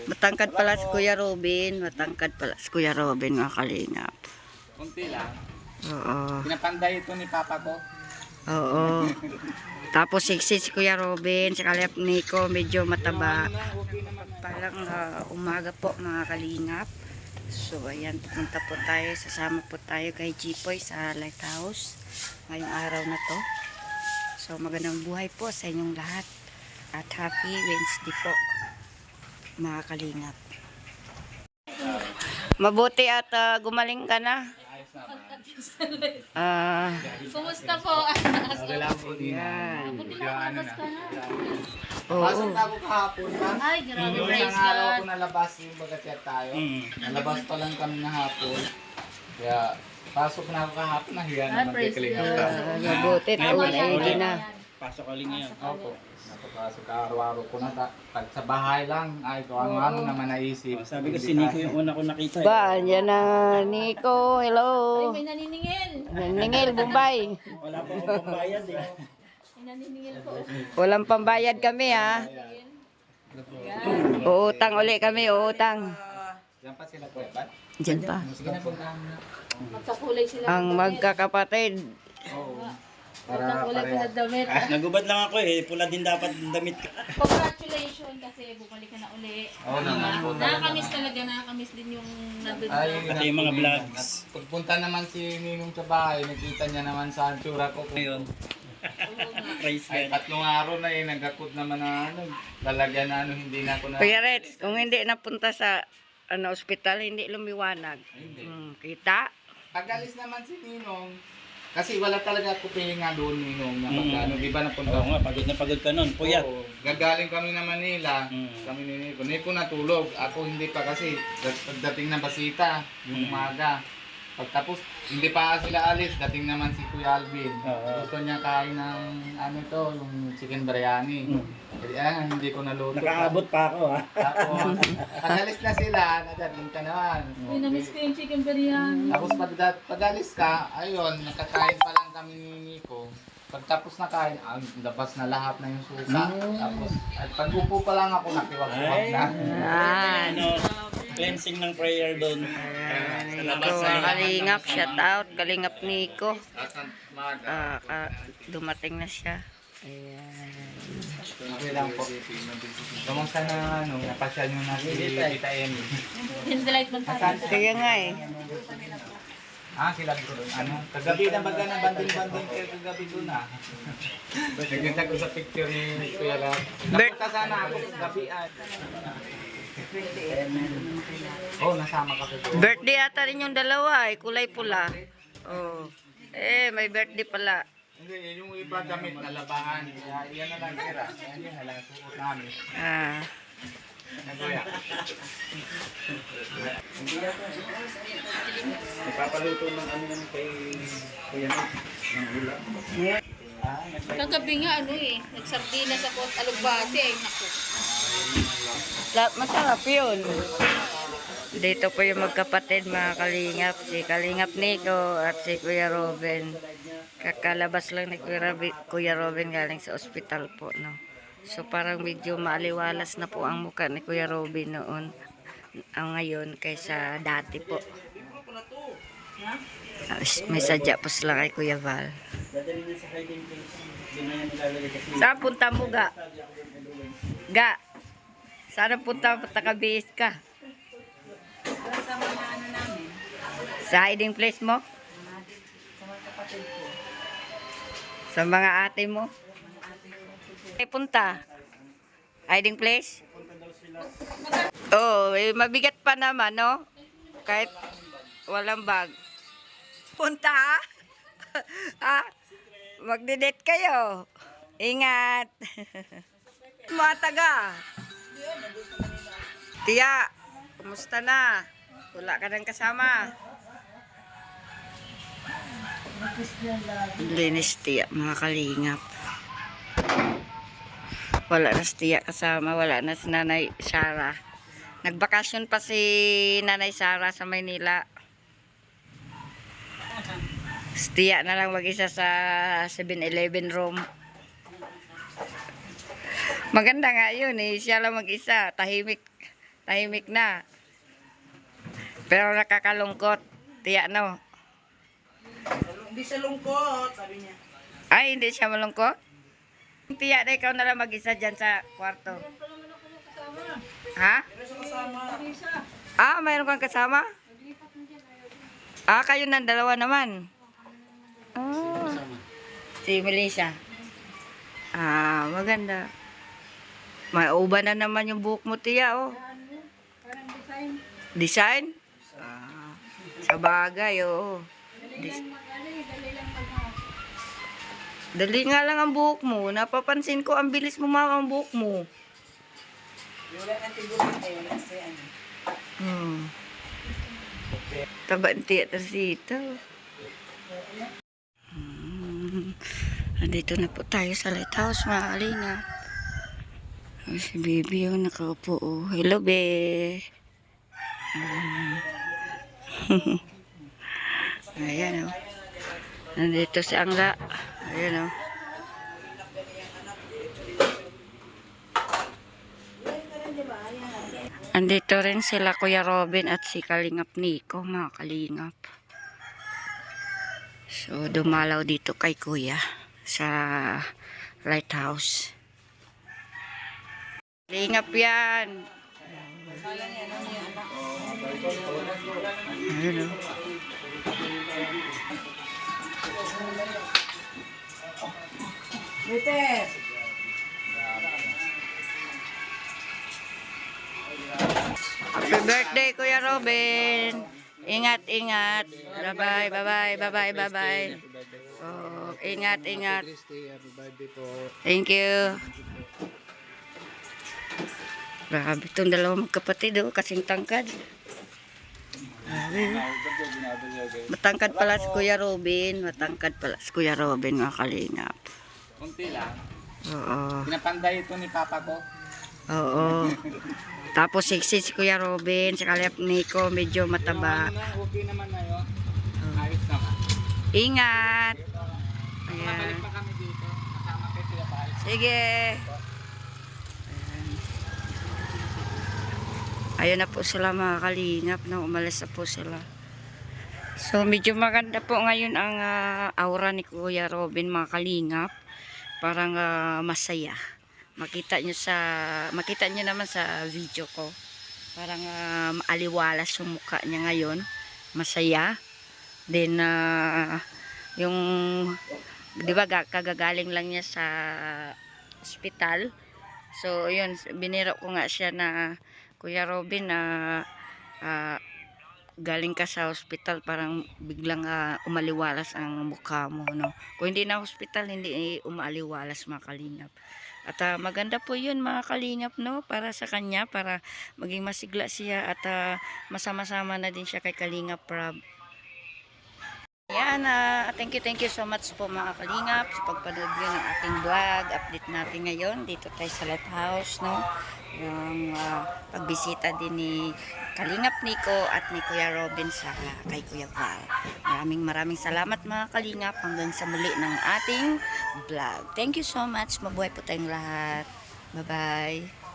Matangkad pala si Kuya Robin. Matangkad pala si Kuya Robin, mga kalingap. Kunti lang. Oo. Pinapanday ito ni Papa ko. Oo. Tapos siksi si Kuya Robin. Sa kalingap Nico, medyo mataba. Palang umaga po, mga kalingap. So, ayan, pupunta po tayo. Sasama po tayo kay Jipoy sa Lighthouse. Ngayong araw na to. So, magandang buhay po sa inyong lahat. At happy Wednesday po, mga kalingap. Mabuti at gumaling ka na. Kumusta po? Okay lang po din. Yan. Buti nakalabas ka na. Pasok na ako kahapon pa. Ay, grabe, Yung praise isang araw God. ako nalabas yung bagatiyat tayo. Nalabas pa lang kami na hapon. Kaya pasok na ako kahapon. Nahiya naman kay praise Kalingap God. ka. Mabuti at umaigi na. Pasok ka rin ngayon. Opo. Napapasok ka araw-araw ko na. Pag sa bahay lang, ay kung ano naman naisip. Sabi ko si Nico yung una ko nakita. Ba, yan na Nico. Hello. Ay, may naniningil. Ningil, Bombay. Wala pa akong pambayad eh. May naniningil po. Walang pambayad kami, ha. Uutang uli kami, uutang. Diyan pa sila po, Evan? Diyan pa. Sige na, puntahan mo na. Magkakulay sila. Ang magkakapatid. Oo. Para Magkakulay pareha. sila damit. Nagubad lang ako eh. Pula din dapat damit ka. Congratulations kasi bumalik ka na uli. Oo naman po. Nakakamiss talaga, nakakamiss din yung nandun Ay, na. Pati yung mga vlogs. Pagpunta naman si Ninong sa bahay, nakita niya naman sa tsura ko. Ngayon. Praise Ay, God. 3 araw na nagkakot naman na lalagyan na hindi na ako na. Kuya Reds, kung hindi napunta sa ospital, hindi lumiwanag. Kita? Pag-alis naman si Ninong, kasi wala talaga ako pahinga doon Ninong na magkano, di ba napunta? Oo nga, pagod na pagod ka nun. Puyat. Oo, gagaling kami na Manila, Mm. kami ni Nico. Nico natulog, ako hindi pa kasi pagdating ng basita, yung umaga. Pagtapos, hindi pa sila alis, dating naman si Kuya Alvin. Oo. Gusto niya kain ng ano to, yung chicken biryani. Kaya hindi ko naluto. Nakaabot pa ako ha. Tapos, pag-alis na sila, nadating ka naman. Uy, namiss ko yung chicken biryani. Tapos pag-alis ka, ayun, nakakain pa lang kami ni Nico. Pagtapos na kain, labas na lahat na yung suka. Tapos, at pag-upo pa lang ako, nakiwag-wag na. Yan. Ano, cleansing ng prayer doon. Sa labas Nico, sa kalingap, shout out. Kalingap Nico. At maga. Dumating na siya. Ayan. Okay lang po. Kamusta na, napasya nyo na si Tita Emmy? In the light ng tayo. Kaya nga eh. Sila doon. Kagabi na baga na banding-banding kayo kagabi doon Nagkita ko sa picture ni Kuya Lab. Napunta sana ako kagabi nasama ka ko. Birthday ata rin yung dalawa eh. Kulay pula. Oh. May birthday pala. Hindi, yung iba damit na labahan. Kaya yan na lang tira. Yan na lang suot namin. Kuya. Nagpapaluto ng ano naman kay Kuya Nick. Ng ulam. Kagabi nga nagsardinas ako at alugbati ay naku. Masarap yun. Dito po yung magkapatid, mga kalingap. Si Kalingap Nico at si Kuya Robin. Kakalabas lang ni Kuya Robin galing sa ospital po, no? So parang medyo maaliwalas na po ang mukha ni Kuya Robin noon. Ngayon kaysa dati po. May sadya po sila kay Kuya Val. Dadali na sa hiding place. Doon na yan nilalagay kasi. Saan punta mo, Ga? Ga? Saan punta mo? Takabihis ka? Sa hiding place mo? Sa mga ate mo? Punta? Hiding place? Oh, mabigat pa naman, no? Kahit walang bag. Punta, ha? Magdidate kayo. Ingat. Mga taga. Tiya, kumusta na? Wala ka nang kasama. Linis tiya, mga kalingap. Wala na si tiya kasama, wala na si Nanay Sarah. Nagbakasyon pa si Nanay Sarah sa Maynila. Si tiya na lang mag-isa sa 7-Eleven room. Maganda nga yun eh. Siya lang mag-isa. Tahimik. Tahimik na. Pero nakakalungkot. Tiya no. Hindi siya lungkot, sabi niya. Ay, hindi siya malungkot? Tiya na ikaw na lang mag-isa dyan sa kwarto. Ha? Ah, mayroon kang kasama? Ah, kayo ng dalawa naman. Ah, si Melissa. Ah, maganda. May uban na naman yung buhok mo, tiya, oh. Design? Ah, sa bagay, oh. Dali nga lang ang buhok mo. Napapansin ko, ang bilis mo ang buhok mo. Wala na tigurin eh. Kasi ano. Taba ang tiya dito. Nandito na po tayo sa lighthouse, mga kalingap. Ay, si baby yung nakaupo. Oh. Hello, be. Ayan, oh. Nandito si Angga. Ayan, oh. Andito rin sila Kuya Robin at si Kalingap Nico, mga kalingap. So, dumalaw dito kay Kuya sa lighthouse. Kalingap yan. Ayun, oh. Lupet! Happy birthday, Kuya Robin. Ingat, ingat. Bye-bye, bye-bye, bye-bye, bye-bye. Oh, ingat, ingat. Thank you. Grabe itong dalawang magkapatid, oh. Kasing tangkad. Grabe. Matangkad pala si Kuya Robin. Matangkad pala si Kuya Robin, mga kalingap. Kunti lang. Oo. Pinapanday ito ni Papa ko. Oo. Tapos sexy si Kuya Robin, si Kalingap Nico, medyo mataba. Okay naman na yun. Ayos naman. Ingat. Ayan. Mabalik pa kami dito. Kasama kay Kuya Pal. Sige. Ayun na po sila, mga kalingap, na umalis na po sila. So medyo maganda po ngayon ang aura ni Kuya Robin, mga kalingap. Parang masaya. Makita nyo naman sa video ko. Parang maaliwalas yung mukha niya ngayon. Masaya. Then yung, di ba, kagagaling lang niya sa ospital. So yun, biniro ko nga siya na, Kuya Robin, galing ka sa ospital, parang biglang umaliwalas ang mukha mo, no? Kung hindi na ospital, hindi umaliwalas, mga kalingap. At maganda po yun, mga kalingap, no? Para sa kanya, para maging masigla siya at masama-sama na din siya kay Kalingap Rob. Yan, thank you so much po, mga kalingap, sa pagpanood nyo ng ating vlog. Update natin ngayon dito tayo sa lighthouse, no? Yung pagbisita din ni Kalingap Nico at ni Kuya Robin sa kay Kuya Val. Maraming salamat, mga kalingap, hanggang sa muli ng ating vlog. Thank you so much. Mabuhay po tayong lahat. Bye-bye.